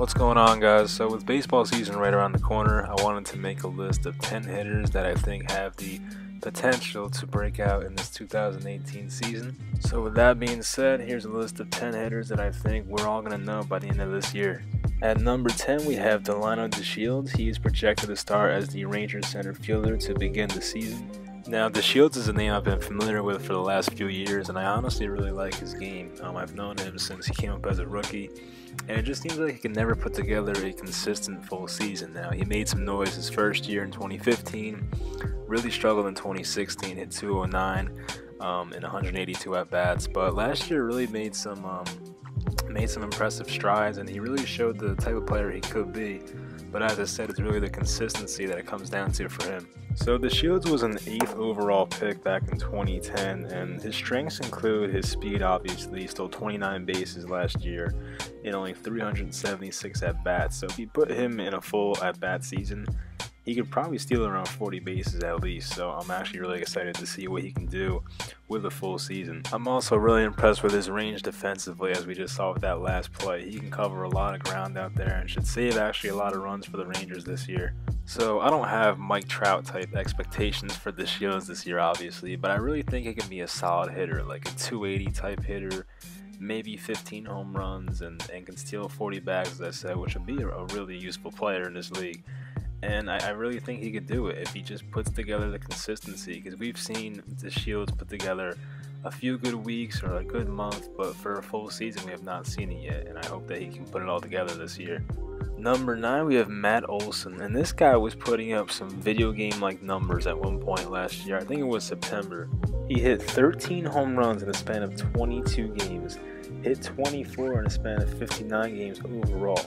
What's going on, guys? So with baseball season right around the corner, I wanted to make a list of 10 hitters that I think have the potential to break out in this 2018 season. So with that being said, here's a list of 10 hitters that I think we're all going to know by the end of this year. At number 10, we have Delino DeShields. He is projected to start as the Rangers center fielder to begin the season. Now, DeShields is a name I've been familiar with for the last few years, and I honestly really like his game. I've known him since he came up as a rookie, and it just seems like he can never put together a consistent full season. Now, he made some noise his first year in 2015, really struggled in 2016, hit 209 in 182 at-bats, but last year really made some impressive strides, and he really showed the type of player he could be. But as I said, it's really the consistency that it comes down to for him. So DeShields was an 8th overall pick back in 2010, and his strengths include his speed. Obviously, he stole 29 bases last year in only 376 at-bats. So if you put him in a full at-bat season, he could probably steal around 40 bases at least. So I'm actually really excited to see what he can do with a full season. I'm also really impressed with his range defensively, as we just saw with that last play. He can cover a lot of ground out there and should save actually a lot of runs for the Rangers this year. So I don't have Mike Trout type expectations for DeShields this year, obviously, but I really think he can be a solid hitter, like a 280 type hitter, maybe 15 home runs, and can steal 40 bags, as I said, which would be a really useful player in this league. And I really think he could do it if he just puts together the consistency, because we've seen DeShields put together a few good weeks or a good month, but for a full season we have not seen it yet, and I hope that he can put it all together this year. Number 9, we have Matt Olson, and this guy was putting up some video game-like numbers at one point last year. I think it was September. He hit 13 home runs in a span of 22 games, hit 24 in a span of 59 games overall.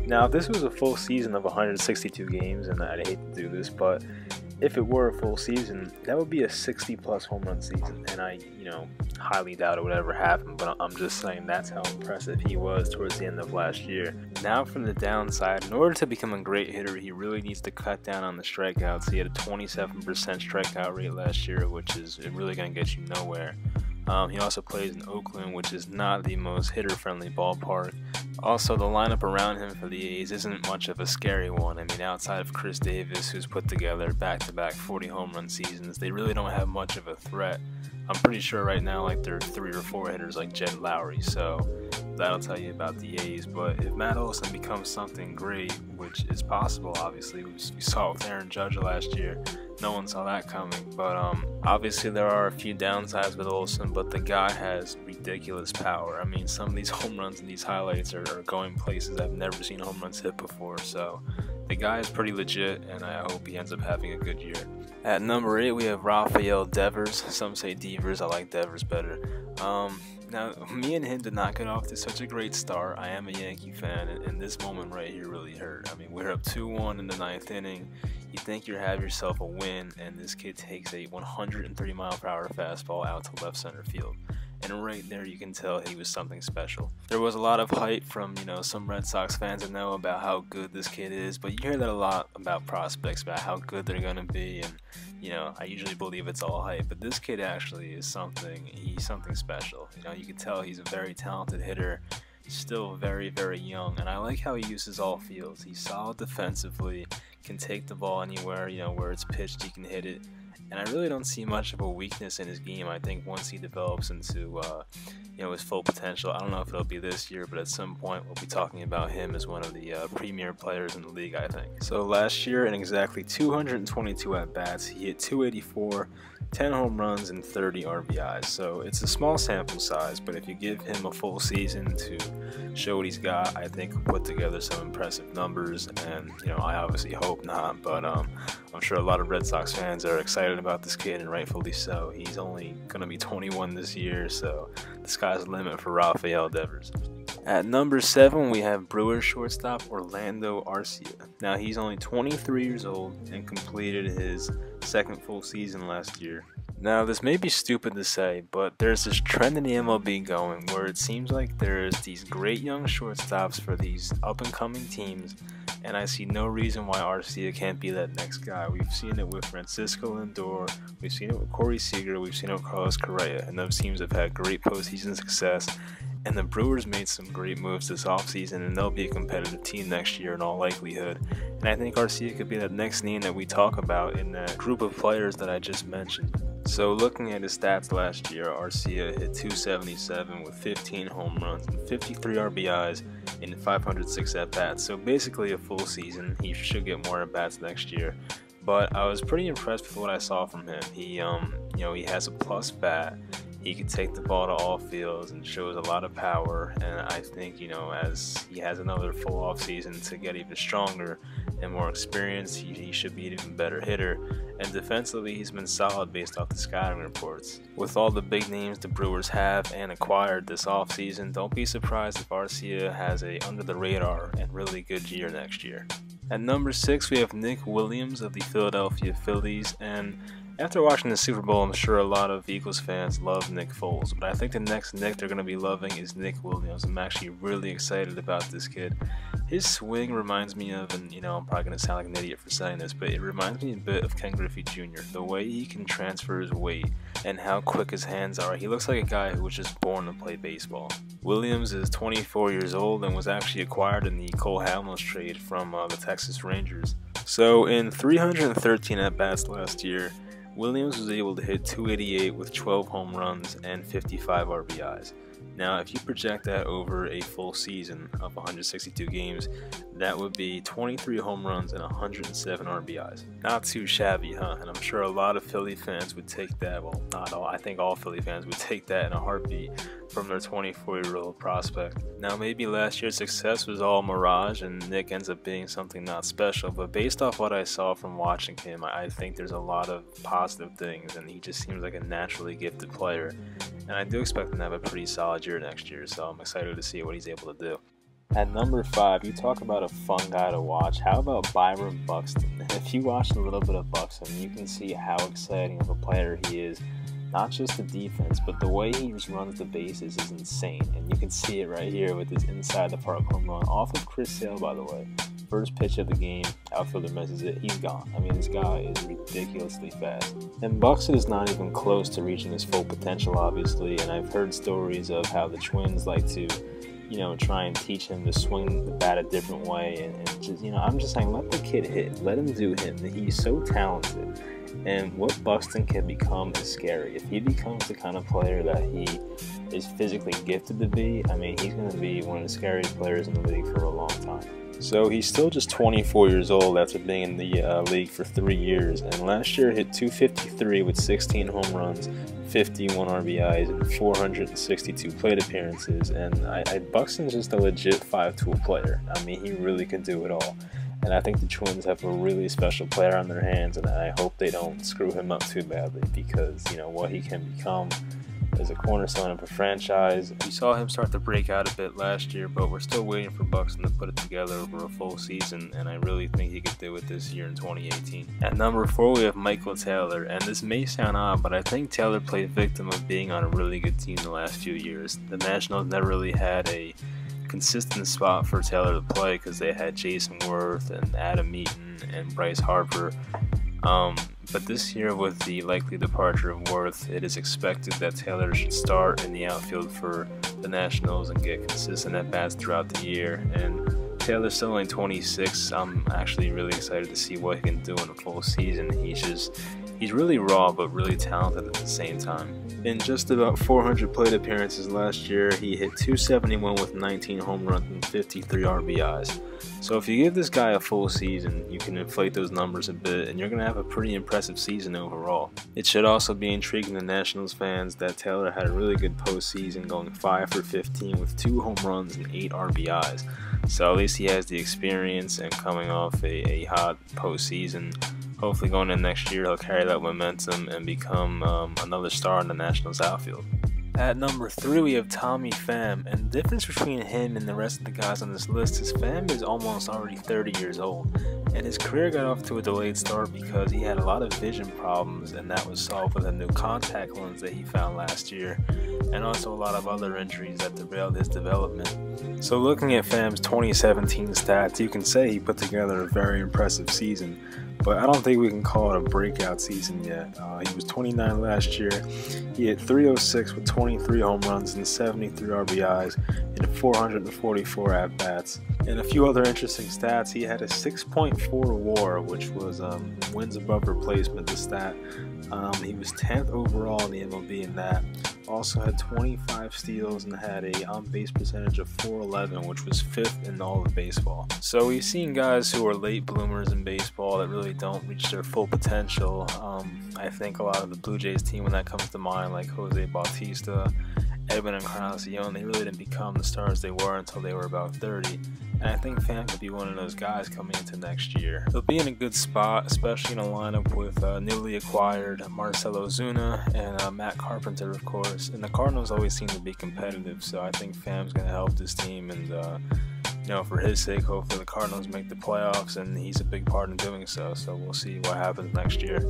Now, if this was a full season of 162 games, and I'd hate to do this, but if it were a full season, that would be a 60-plus home run season, and I highly doubt it would ever happen, but I'm just saying that's how impressive he was towards the end of last year. Now, from the downside, in order to become a great hitter, he really needs to cut down on the strikeouts. He had a 27% strikeout rate last year, which is really going to get you nowhere. He also plays in Oakland, which is not the most hitter-friendly ballpark. Also, the lineup around him for the A's isn't much of a scary one. I mean, outside of Chris Davis, who's put together back-to-back 40 home run seasons, they really don't have much of a threat. I'm pretty sure right now, like, there are 3 or 4 hitters like Jed Lowry, so that'll tell you about the A's. But if Matt Olson becomes something great, which is possible, obviously, we saw it with Aaron Judge last year. No one saw that coming, but obviously there are a few downsides with Olson, but the guy has ridiculous power. I mean, some of these home runs and these highlights are going places I've never seen home runs hit before, so the guy is pretty legit, and I hope he ends up having a good year. At number 8, we have Rafael Devers. Some say Devers. I like Devers better. Now, me and him did not get off to such a great start. I am a Yankee fan, and this moment right here really hurt. I mean, we're up 2-1 in the 9th inning. You think you have yourself a win, and this kid takes a 130-mile-per-hour fastball out to left center field. And right there, you can tell he was something special. There was a lot of hype from, some Red Sox fans that know about how good this kid is, but you hear that a lot about prospects, about how good they're going to be, and, I usually believe it's all hype, but this kid actually is something. He's something special. You can tell he's a very talented hitter, still very, very young, and I like how he uses all fields. He's solid defensively, can take the ball anywhere, where it's pitched, he can hit it. And I really don't see much of a weakness in his game. I think once he develops into, his full potential, I don't know if it'll be this year, but at some point we'll be talking about him as one of the premier players in the league, I think. So last year, in exactly 222 at-bats, he hit 284, 10 home runs, and 30 RBIs. So it's a small sample size, but if you give him a full season to show what he's got, I think he'll put together some impressive numbers. And, I obviously hope not, but I'm sure a lot of Red Sox fans are excited about this kid, and rightfully so. He's only going to be 21 this year, so the sky's the limit for Rafael Devers. At number 7, we have Brewers shortstop Orlando Arcia. Now, he's only 23 years old and completed his second full season last year. Now, this may be stupid to say, but there's this trend in the MLB going where it seems like there's these great young shortstops for these up-and-coming teams, and I see no reason why Arcia can't be that next guy. We've seen it with Francisco Lindor, we've seen it with Corey Seager, we've seen it with Carlos Correa, and those teams have had great postseason success. And the Brewers made some great moves this offseason, and they'll be a competitive team next year in all likelihood. And I think Arcia could be that next name that we talk about in that group of players that I just mentioned. So looking at his stats last year, Arcia hit .277 with 15 home runs and 53 RBIs in 506 at-bats. So basically a full season. He should get more at-bats next year. But I was pretty impressed with what I saw from him. He has a plus bat. He can take the ball to all fields and shows a lot of power, and I think, as he has another full off season to get even stronger and more experience, he should be an even better hitter. And defensively, he's been solid based off the scouting reports. With all the big names the Brewers have and acquired this offseason, don't be surprised if Arcia has a under the radar and really good year next year. At number 6, we have Nick Williams of the Philadelphia Phillies, and after watching the Super Bowl, I'm sure a lot of Eagles fans love Nick Foles, but I think the next Nick they're going to be loving is Nick Williams. I'm actually really excited about this kid. His swing reminds me of, and I'm probably going to sound like an idiot for saying this, but it reminds me a bit of Ken Griffey Jr. The way he can transfer his weight and how quick his hands are. He looks like a guy who was just born to play baseball. Williams is 24 years old and was actually acquired in the Cole Hamels trade from the Texas Rangers. So in 313 at-bats last year, Williams was able to hit .288 with 12 home runs and 55 RBIs. Now, if you project that over a full season of 162 games, that would be 23 home runs and 107 RBIs. Not too shabby, huh? And I'm sure a lot of Philly fans would take that, well, not all, I think all Philly fans would take that in a heartbeat from their 24-year-old prospect. Now, maybe last year's success was all mirage and Nick ends up being something not special, but based off what I saw from watching him, I think there's a lot of positive things, and he just seems like a naturally gifted player. And I do expect him to have a pretty solid year next year, so I'm excited to see what he's able to do. At number 5, you talk about a fun guy to watch. How about Byron Buxton? If you watch a little bit of Buxton, you can see how exciting of a player he is. Not just the defense, but the way he just runs the bases is insane. And you can see it right here with his inside the park home run off of Chris Sale, by the way. First pitch of the game, outfielder misses it, he's gone. I mean, this guy is ridiculously fast. And Buxton is not even close to reaching his full potential, obviously, and I've heard stories of how the Twins like to, try and teach him to swing the bat a different way, and just, I'm just saying, let the kid hit, let him do him. He's so talented, and what Buxton can become is scary. If he becomes the kind of player that he is physically gifted to be, I mean, he's going to be one of the scariest players in the league for a long time. So he's still just 24 years old after being in the league for 3 years, and last year hit .253 with 16 home runs, 51 RBIs, and 462 plate appearances. And Buxton's just a legit 5-tool player. I mean, he really can do it all. And I think the Twins have a really special player on their hands, and I hope they don't screw him up too badly, because what he can become is a cornerstone of a franchise. We saw him start to break out a bit last year, but we're still waiting for Buxton to put it together over a full season, and I really think he could do it this year in 2018. At number 4, we have Michael Taylor, and this may sound odd, but I think Taylor played victim of being on a really good team the last few years. The Nationals never really had a consistent spot for Taylor to play because they had Jason Worth and Adam Eaton and Bryce Harper. But this year, with the likely departure of Worth, it is expected that Taylor should start in the outfield for the Nationals and get consistent at-bats throughout the year. And Taylor's still only 26. I'm actually really excited to see what he can do in a full season. He's really raw, but really talented at the same time. In just about 400 plate appearances last year, he hit .271 with 19 home runs and 53 RBIs. So if you give this guy a full season, you can inflate those numbers a bit, and you're going to have a pretty impressive season overall. It should also be intriguing to Nationals fans that Taylor had a really good postseason, going 5 for 15 with 2 home runs and 8 RBIs. So at least he has the experience, and coming off a hot postseason, hopefully going in next year, he'll carry that momentum and become another star in the Nationals outfield. At number 3, we have Tommy Pham, and the difference between him and the rest of the guys on this list is Pham is almost already 30 years old, and his career got off to a delayed start because he had a lot of vision problems, and that was solved with a new contact lens that he found last year, and also a lot of other injuries that derailed his development. So looking at Pham's 2017 stats, you can say he put together a very impressive season, but I don't think we can call it a breakout season yet. He was 29 last year. He hit .306 with 23 home runs and 73 RBIs in 444 at-bats. And a few other interesting stats, he had a 6.4 WAR, which was wins above replacement, the stat. He was 10th overall in the MLB in that. Also had 25 steals and had a on-base percentage of .411, which was 5th in all of baseball. So we've seen guys who are late bloomers in baseball that really don't reach their full potential. I think a lot of the Blue Jays team, when that comes to mind, like Jose Bautista, Edwin Encarnacion, they really didn't become the stars they were until they were about 30. And I think Pham could be one of those guys coming into next year. He'll be in a good spot, especially in a lineup with newly acquired Marcell Ozuna and Matt Carpenter, of course. And the Cardinals always seem to be competitive, so I think Pham's going to help this team. And, for his sake, hopefully the Cardinals make the playoffs, and he's a big part in doing so. So we'll see what happens next year.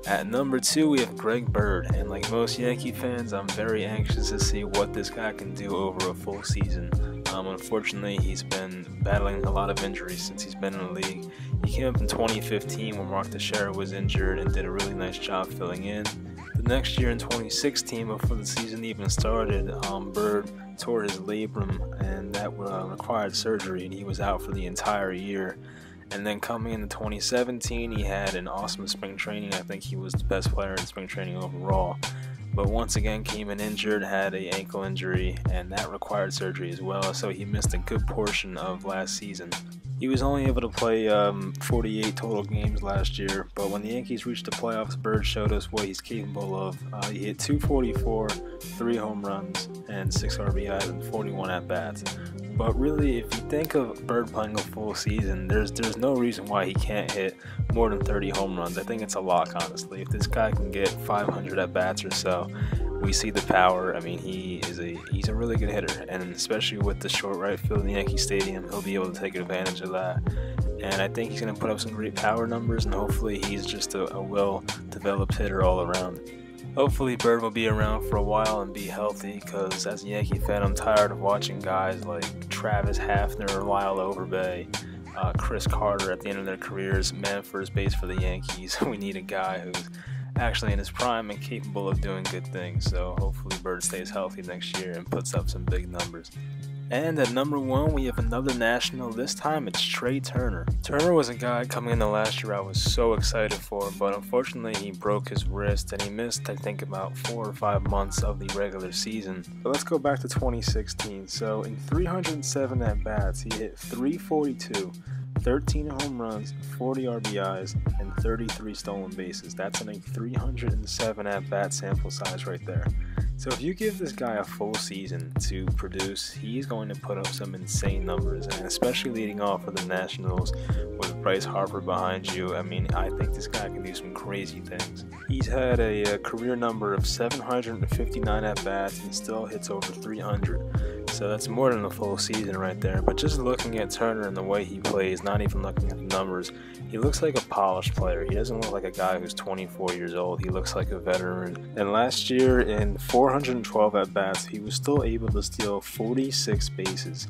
At number 2, we have Greg Bird, and like most Yankee fans, I'm very anxious to see what this guy can do over a full season. Unfortunately, he's been battling a lot of injuries since he's been in the league. He came up in 2015 when Mark Teixeira was injured and did a really nice job filling in. The next year in 2016, before the season even started, Bird tore his labrum, and that required surgery, and he was out for the entire year. And then coming into 2017, he had an awesome spring training. I think he was the best player in spring training overall. But once again came in injured, had an ankle injury, and that required surgery as well, so he missed a good portion of last season. He was only able to play 48 total games last year, but when the Yankees reached the playoffs, Bird showed us what he's capable of. He hit .244, 3 home runs, and 6 RBIs and 41 at-bats. But really, if you think of Bird playing a full season, there's no reason why he can't hit more than 30 home runs. I think it's a lock, honestly. If this guy can get 500 at-bats or so, we see the power. I mean, he's a really good hitter, and especially with the short right field in the Yankee Stadium, he'll be able to take advantage of that. And I think he's going to put up some great power numbers, and hopefully he's just a well-developed hitter all around. Hopefully Bird will be around for a while and be healthy, because as a Yankee fan, I'm tired of watching guys like Travis Hafner, Lyle Overbay, Chris Carter at the end of their careers man first base for the Yankees. We need a guy who's actually in his prime and capable of doing good things. So hopefully Bird stays healthy next year and puts up some big numbers. And at number 1, we have another national. This time it's Trea Turner. Turner was a guy coming into last year I was so excited for, but unfortunately he broke his wrist and he missed, I think, about 4 or 5 months of the regular season. But let's go back to 2016. So in 307 at-bats, he hit .342, 13 home runs, 40 RBIs, and 33 stolen bases. That's in a 307 at-bat sample size right there. So if you give this guy a full season to produce, he's going to put up some insane numbers, and especially leading off for the Nationals with Bryce Harper behind you. I mean, I think this guy can do some crazy things. He's had a career number of 759 at-bats and still hits over 300. So that's more than a full season right there. But just looking at Turner and the way he plays, not even looking at the numbers, he looks like a polished player. He doesn't look like a guy who's 24 years old. He looks like a veteran. And last year in 412 at-bats, he was still able to steal 46 bases.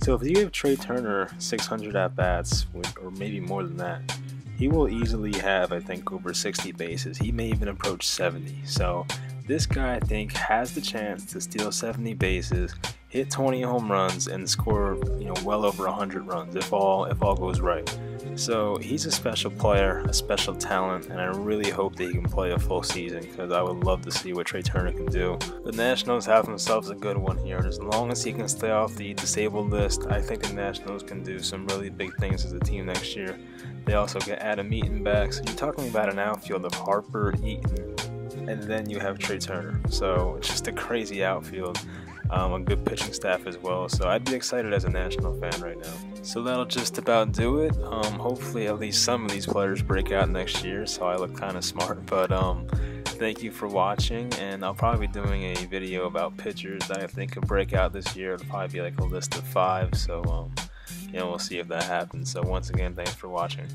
So if you give Trea Turner 600 at-bats, or maybe more than that, he will easily have, I think, over 60 bases. He may even approach 70. So this guy, I think, has the chance to steal 70 bases, hit 20 home runs, and score, well over 100 runs if all goes right. So he's a special player, a special talent, and I really hope that he can play a full season, because I would love to see what Trea Turner can do. The Nationals have themselves a good one here, and as long as he can stay off the disabled list, I think the Nationals can do some really big things as a team next year. They also get Adam Eaton back, so you're talking about an outfield of Harper, Eaton, and then you have Trea Turner. So it's just a crazy outfield. A good pitching staff as well, so I'd be excited as a National fan right now. So that'll just about do it. Hopefully at least some of these players break out next year, so I look kind of smart. But thank you for watching, and I'll probably be doing a video about pitchers that I think could break out this year. It'll probably be like a list of 5, so we'll see if that happens. So once again, thanks for watching.